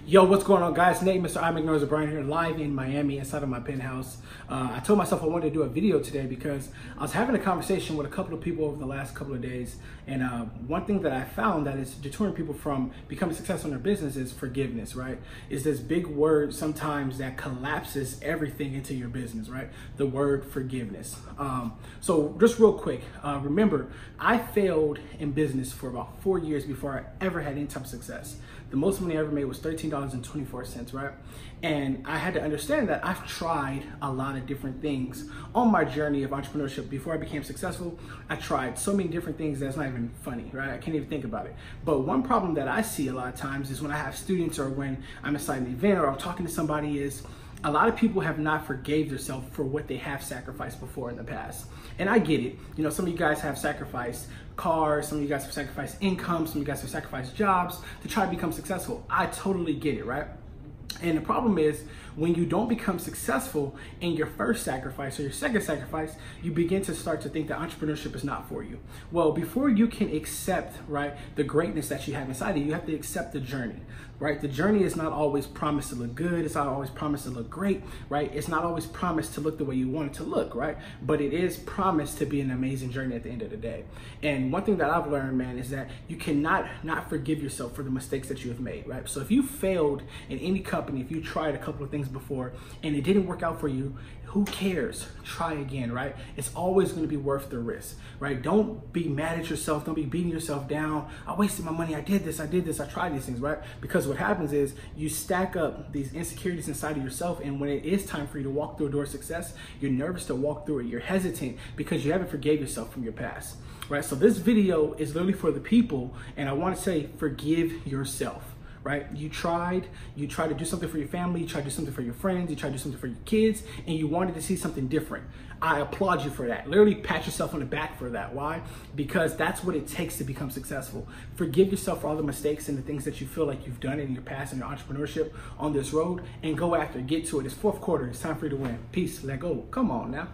Yo, what's going on, guys? Nate, Mr. I Ignores O'Brien here, live in Miami inside of my penthouse. I told myself I wanted to do a video today because I was having a conversation with a couple of people over the last couple of days, and one thing that I found that is deterring people from becoming successful in their business is forgiveness, right? Is this big word sometimes that collapses everything into your business, right? The word forgiveness. So just real quick, remember, I failed in business for about 4 years before I ever had any type of success. The most money I ever made was $13.24, right? And I had to understand that I've tried a lot of different things on my journey of entrepreneurship. Before I became successful, I tried so many different things that's not even funny, right? I can't even think about it. But one problem that I see a lot of times is when I have students or when I'm inside an event or I'm talking to somebody is a lot of people have not forgave themselves for what they have sacrificed before in the past. And I get it. You know, some of you guys have sacrificed cars, some of you guys have sacrificed income, some of you guys have sacrificed jobs to try to become successful. I totally get it, right? And the problem is when you don't become successful in your first sacrifice or your second sacrifice, you begin to start to think that entrepreneurship is not for you. Well, before you can accept, right, the greatness that you have inside of you, you have to accept the journey, right? The journey is not always promised to look good. It's not always promised to look great, right? It's not always promised to look the way you want it to look, right? But it is promised to be an amazing journey at the end of the day. And one thing that I've learned, man, is that you cannot not forgive yourself for the mistakes that you have made, right? So if you failed in any company, if you tried a couple of things before and it didn't work out for you, who cares? Try again, right? It's always going to be worth the risk, right? Don't be mad at yourself. Don't be beating yourself down. I wasted my money. I did this. I tried these things, right? Because what happens is you stack up these insecurities inside of yourself. And when it is time for you to walk through a door of success, you're nervous to walk through it. You're hesitant because you haven't forgave yourself from your past, right? So this video is literally for the people. And I want to say, forgive yourself. Right? You tried to do something for your family, you tried to do something for your friends, you tried to do something for your kids, and you wanted to see something different. I applaud you for that. Literally pat yourself on the back for that. Why? Because that's what it takes to become successful. Forgive yourself for all the mistakes and the things that you feel like you've done in your past and your entrepreneurship on this road, and go after it. Get to it. It's fourth quarter. It's time for you to win. Peace. Let go. Come on now.